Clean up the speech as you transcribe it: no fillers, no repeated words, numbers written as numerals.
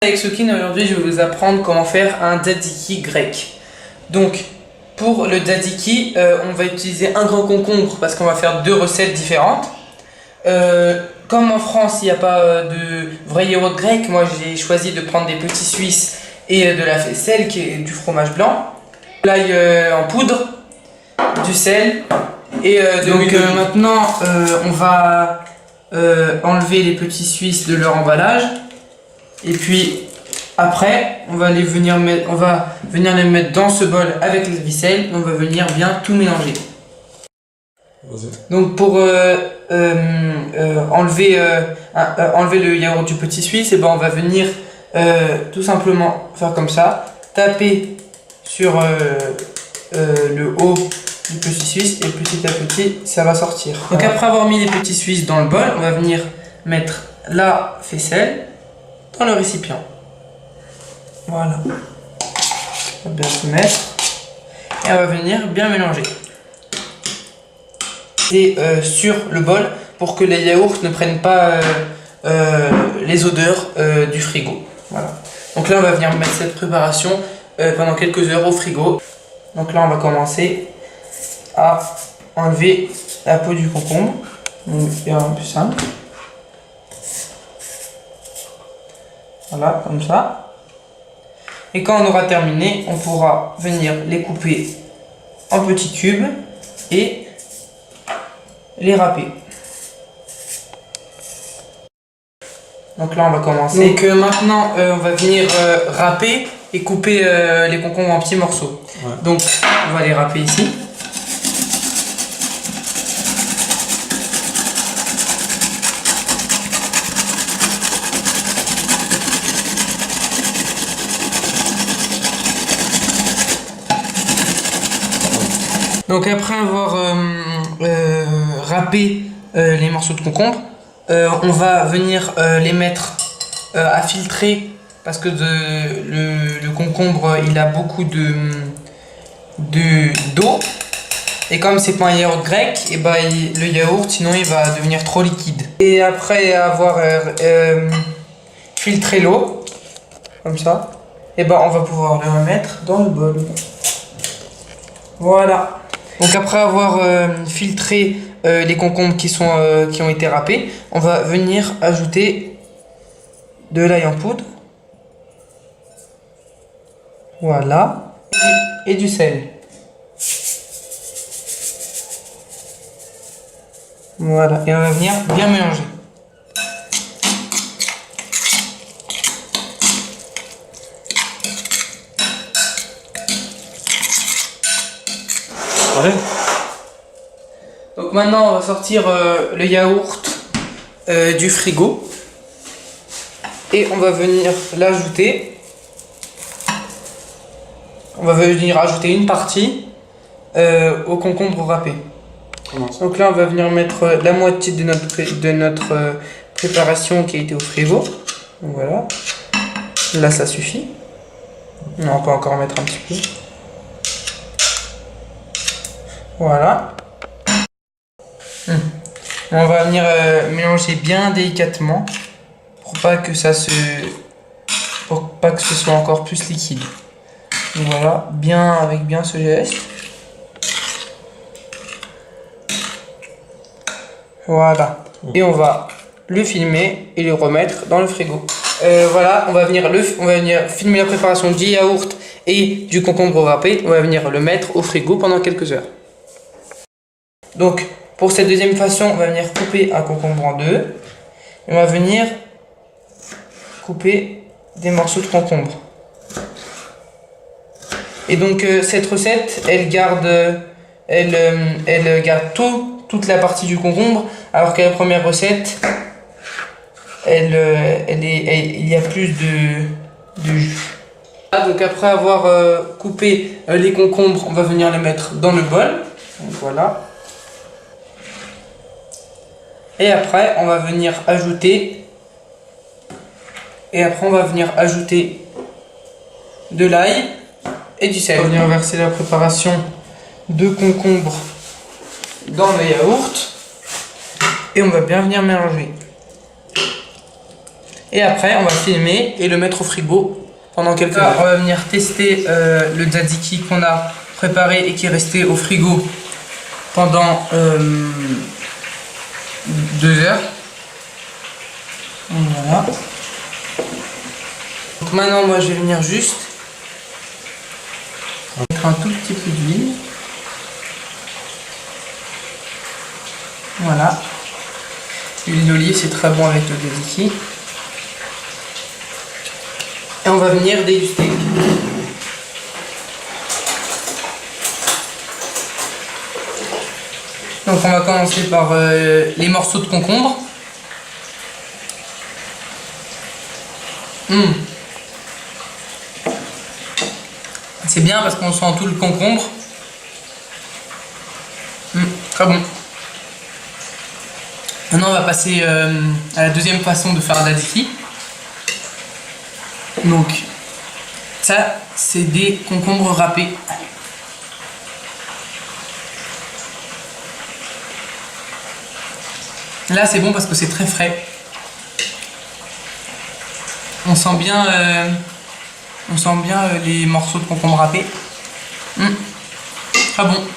Avec Sokin, aujourd'hui je vais vous apprendre comment faire un tzatziki grec. Donc pour le tzatziki, on va utiliser un grand concombre parce qu'on va faire deux recettes différentes. Comme en France il n'y a pas de vrai yaourt grec, moi j'ai choisi de prendre des petits suisses et de la faisselle qui est du fromage blanc, l'ail en poudre, du sel et maintenant on va enlever les petits suisses de leur emballage. Et puis après, on va venir les mettre dans ce bol avec les ficelles. On va venir bien tout mélanger. Donc pour enlever le yaourt du petit suisse, et ben on va venir tout simplement faire comme ça, taper sur le haut du petit suisse et petit à petit ça va sortir. Donc après avoir mis les petits suisses dans le bol, on va venir mettre la faisselle dans le récipient. Voilà. On va bien se mettre et on va venir bien mélanger. Et sur le bol pour que les yaourts ne prennent pas les odeurs du frigo. Voilà. Donc là on va venir mettre cette préparation pendant quelques heures au frigo. Donc là on va commencer à enlever la peau du concombre. Donc c'est un peu simple. Voilà, comme ça. Et quand on aura terminé, on pourra venir les couper en petits cubes et les râper. Donc là, on va commencer. Donc maintenant, on va venir râper et couper les concombres en petits morceaux. Ouais. Donc, on va les râper ici. Donc après avoir râpé les morceaux de concombre, on va venir les mettre à filtrer parce que le concombre il a beaucoup d'eau et comme c'est pas un yaourt grec, et ben le yaourt sinon il va devenir trop liquide. Et après avoir filtré l'eau comme ça, et ben on va pouvoir le remettre dans le bol. Voilà. Donc après avoir filtré les concombres qui ont été râpés, on va venir ajouter de l'ail en poudre. Voilà. Et du sel. Voilà. Et on va venir bien mélanger. Donc maintenant on va sortir le yaourt du frigo et on va venir l'ajouter. On va venir ajouter une partie au concombre râpé. Donc là on va venir mettre la moitié de notre préparation qui a été au frigo. Donc voilà. Là ça suffit. Non, on peut encore mettre un petit peu. Voilà. On va venir mélanger bien délicatement pour pas que ce soit encore plus liquide. Donc voilà, avec bien ce geste. Voilà. Et on va le filmer et le remettre dans le frigo. Voilà, on va venir filmer la préparation du yaourt et du concombre râpé. On va venir le mettre au frigo pendant quelques heures. Donc, pour cette deuxième façon, on va venir couper un concombre en deux. Et on va venir couper des morceaux de concombre. Et donc, cette recette, elle garde toute la partie du concombre, alors que la première recette, il y a plus de jus. Donc, après avoir coupé les concombres, on va venir les mettre dans le bol. Donc, voilà. Et après, on va venir ajouter de l'ail et du sel. On va venir verser la préparation de concombre dans le yaourt et on va bien venir mélanger. Et après, on va filmer et le mettre au frigo pendant quelques heures. On va venir tester le tzatziki qu'on a préparé et qui est resté au frigo pendant 2 heures. Voilà. Donc maintenant, moi, je vais venir juste mettre un tout petit peu d'huile. Voilà. L'huile d'olive, c'est très bon avec le tzatziki. Et on va venir déguster. Donc on va commencer par les morceaux de concombre. C'est bien parce qu'on sent tout le concombre. Très bon. Maintenant on va passer à la deuxième façon de faire un tzatziki. Donc ça c'est des concombres râpés. Là c'est bon parce que c'est très frais. On sent bien les morceaux de concombre râpés. Très bon.